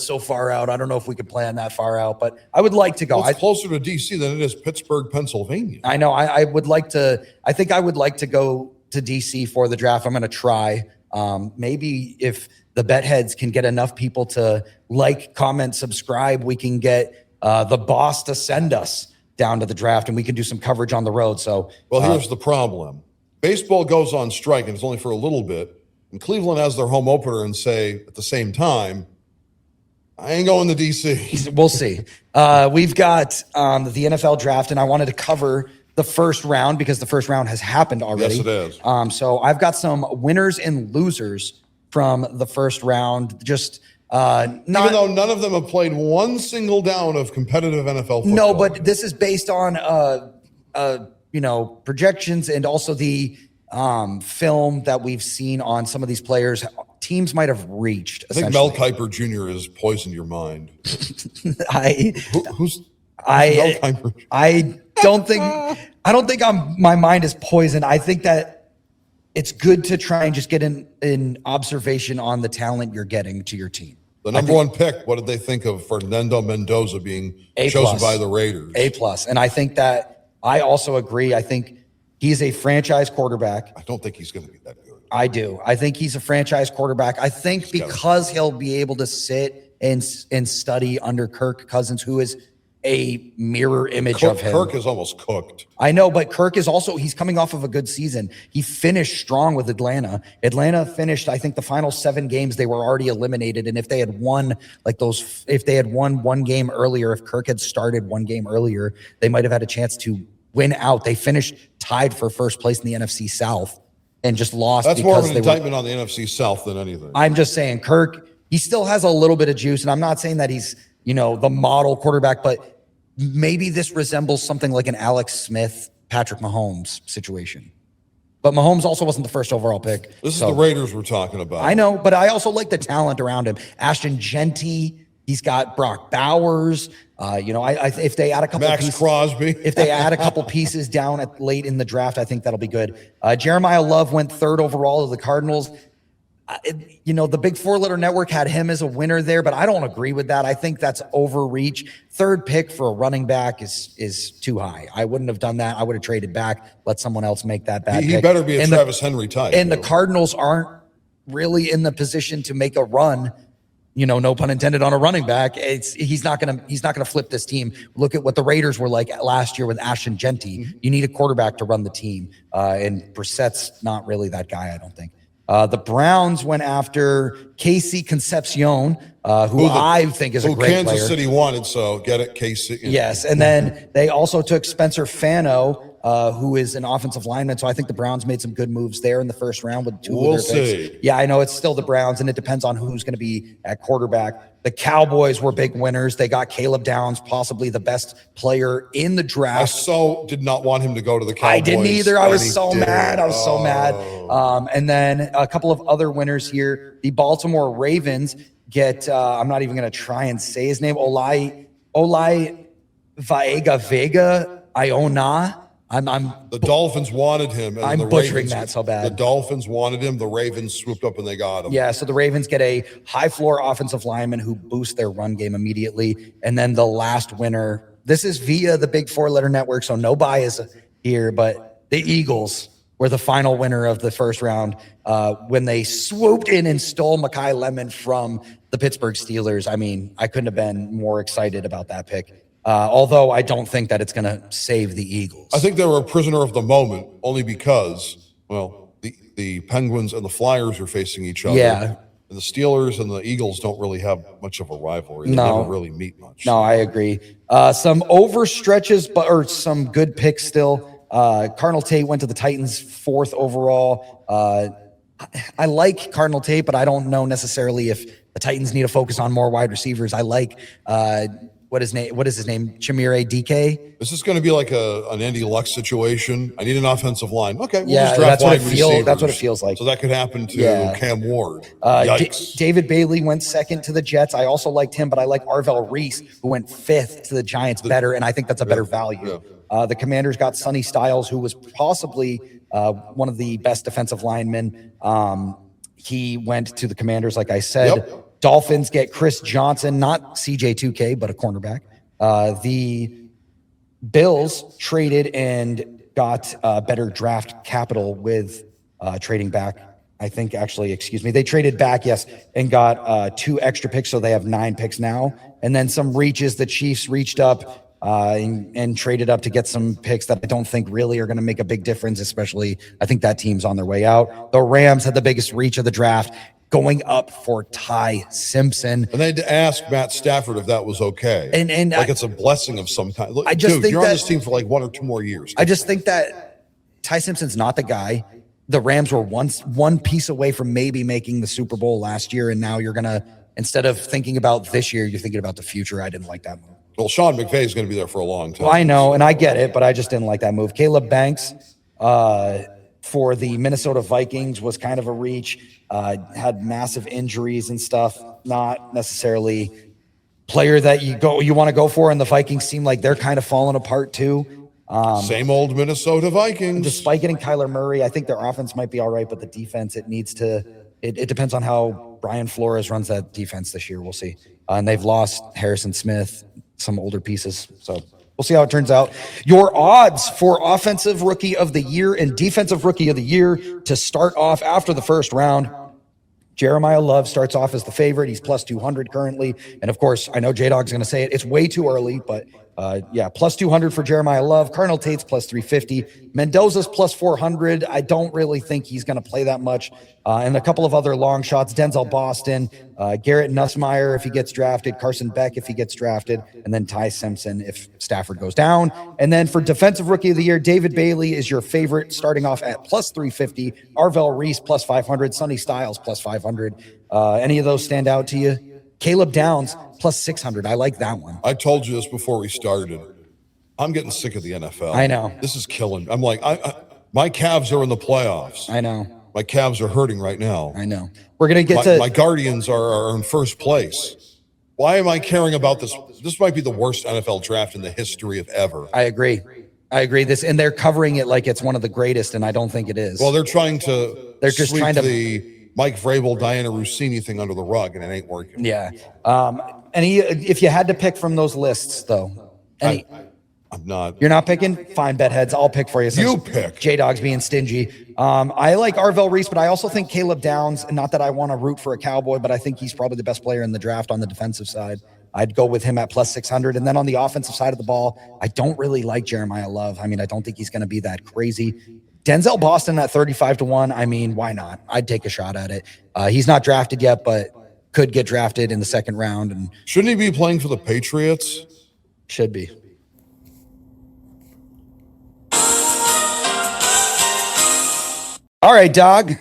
so far out. I don't know if we could plan that far out, but I would like to go. Well, it's closer to DC than it is Pittsburgh, Pennsylvania. I know. I would like to. I think I would like to go to DC for the draft. I'm going to try. Maybe if the bet heads can get enough people to like, comment, subscribe, we can get the boss to send us down to the draft, and we can do some coverage on the road. So, well, here's the problem: baseball goes on strike, and it's only for a little bit. And Cleveland has their home opener, and say at the same time, I ain't going to DC. We'll see. We've got the NFL draft, and I wanted to cover the first round because the first round has happened already. Yes, it is. So I've got some winners and losers from the first round. Just even though none of them have played one single down of competitive NFL football. No, but this is based on projections and also the film that we've seen on some of these players. Teams might have reached. I think Mel Kiper Jr. has poisoned your mind. Who's Mel Kiper? I don't think my mind is poisoned. I think that it's good to try and just get an observation on the talent you're getting to your team. The number one pick, what did they think of Fernando Mendoza being chosen by the Raiders? A+. And I think that I also agree. I think he's a franchise quarterback. I don't think he's going to be that good. I do. I think he's a franchise quarterback. I think because he'll be able to sit and study under Kirk Cousins, who is a mirror image of him. Kirk is almost cooked. I know, but Kirk is also, he's coming off of a good season. He finished strong with Atlanta. Atlanta finished, I think, the final 7 games, they were already eliminated. And if they had won if they had won one game earlier, if Kirk had started one game earlier, they might have had a chance to win out. They finished tied for first place in the NFC South and just lost. That's more of an indictment on the NFC South than anything. I'm just saying, Kirk, he still has a little bit of juice. And I'm not saying that he's, the model quarterback, but maybe this resembles something like an Alex Smith, Patrick Mahomes situation. But Mahomes also wasn't the first overall pick. This is the Raiders we're talking about. I know, but I also like the talent around him. Ashton Genty, he's got Brock Bowers. If they add a couple Max Crosby. If they add a couple pieces down late in the draft, I think that'll be good. Jeremiah Love went 3rd overall to the Cardinals. The Big 4-letter network had him as a winner there, but I don't agree with that. I think that's overreach. 3rd pick for a running back is too high. I wouldn't have done that. I would have traded back, let someone else make that bad pick. He better be a Travis Henry type. And the Cardinals aren't really in the position to make a run, no pun intended, on a running back. He's not gonna flip this team. Look at what the Raiders were like last year with Ashton Genty. Mm-hmm. You need a quarterback to run the team, and Brissett's not really that guy, I don't think. The Browns went after Casey Concepcion, who I think is a great player. Kansas City wanted, so get it, Casey. Yes, and then they also took Spencer Fano, who is an offensive lineman. So I think the Browns made some good moves there in the first round with 2 of their picks. Yeah, I know it's still the Browns, and it depends on who's going to be at quarterback. The Cowboys were big winners. They got Caleb Downs, possibly the best player in the draft. I so did not want him to go to the Cowboys. I didn't either. I was so mad. And then a couple of other winners here. The Baltimore Ravens get, I'm not even going to try and say his name, Olai Vega Iona. The Dolphins wanted him. And I'm butchering that so bad. The Dolphins wanted him. The Ravens swooped up and they got him. Yeah, so the Ravens get a high-floor offensive lineman who boosts their run game immediately. And then the last winner, this is via the Big 4-letter network, so no bias here, but the Eagles were the final winner of the first round when they swooped in and stole Mekhi Lemon from the Pittsburgh Steelers. I mean, I couldn't have been more excited about that pick. Although I don't think that it's going to save the Eagles. I think they were a prisoner of the moment only because, the Penguins and the Flyers are facing each other. Yeah. And the Steelers and the Eagles don't really have much of a rivalry. They never really meet much. No, I agree. Some overstretches, or some good picks still. Cardinal Tate went to the Titans 4th overall. I like Cardinal Tate, but I don't know necessarily if the Titans need to focus on more wide receivers. I like what is his name? Chimere DK. This is going to be like an Andy Luck situation. I need an offensive line. Okay, we'll just draft wide receivers. That's what it feels like. So that could happen to Cam Ward. David Bailey went 2nd to the Jets. I also liked him, but I like Arvell Reese, who went 5th to the Giants better, and I think that's a better value. Yeah. The Commanders got Sonny Styles, who was possibly one of the best defensive linemen. He went to the Commanders, like I said. Yep. Dolphins get Chris Johnson, not CJ2K, but a cornerback. The Bills traded and got better draft capital with trading back. I think actually, excuse me, they traded back, yes, and got 2 extra picks, so they have 9 picks now. And then some reaches. The Chiefs reached up and traded up to get some picks that I don't think really are going to make a big difference, especially I think that team's on their way out. The Rams had the biggest reach of the draft, going up for Ty Simpson. And they had to ask Matt Stafford if that was okay. And like it's a blessing of some kind. Look, I just dude, think you're on that- this team for like 1 or 2 more years. I just think that Ty Simpson's not the guy. The Rams were one piece away from maybe making the Super Bowl last year, and now you're going to, instead of thinking about this year, you're thinking about the future. I didn't like that move. Well, Sean McVay is going to be there for a long time. Well, I know, and I get it, but I just didn't like that move. Caleb Banks for the Minnesota Vikings was kind of a reach, had massive injuries and stuff, not necessarily player that you want to go for, and the Vikings seem like they're kind of falling apart too. Same old Minnesota Vikings. Despite getting Kyler Murray, I think their offense might be all right, but the defense, it needs to, it depends on how Brian Flores runs that defense this year. We'll see. And they've lost Harrison Smith, some older pieces. So we'll see how it turns out. Your odds for offensive rookie of the year and defensive rookie of the year to start off after the first round. Jeremiah Love starts off as the favorite. He's plus 200 currently. And of course, I know Jay Dawg's going to say it. It's way too early, but yeah, plus 200 for Jeremiah Love. Cardinal Tate's plus 350. Mendoza's plus 400. I don't really think he's going to play that much. And a couple of other long shots. Denzel Boston, Garrett Nussmeier if he gets drafted, Carson Beck if he gets drafted, and then Ty Simpson if Stafford goes down. And then for defensive rookie of the year, David Bailey is your favorite, starting off at plus 350. Arvell Reese plus 500. Sonny Styles plus 500. Any of those stand out to you? Caleb Downs plus 600. I like that one. I told you this before we started. I'm getting sick of the NFL. I know. This is killing me. I'm like, my Cavs are in the playoffs. I know. My Cavs are hurting right now. I know. We're going to get to... My Guardians are in first place. Why am I caring about this? This might be the worst NFL draft in the history of ever. I agree. And they're covering it like it's one of the greatest, and I don't think it is. Well, they're trying to sweep to the Mike Vrabel, Diana Rossini thing under the rug, and it ain't working. Yeah. If you had to pick from those lists, though, I'm not. You're not picking? Fine, bedheads. I'll pick for you. You pick. J Dawg's being stingy. I like Arvell Reese, but I also think Caleb Downs, not that I want to root for a Cowboy, but I think he's probably the best player in the draft on the defensive side. I'd go with him at plus 600. And then on the offensive side of the ball, I don't really like Jeremiah Love. I mean, I don't think he's going to be that crazy. Denzel Boston at 35-1. I mean, why not? I'd take a shot at it. He's not drafted yet, but could get drafted in the second round. And shouldn't he be playing for the Patriots? Should be. All right, Dog.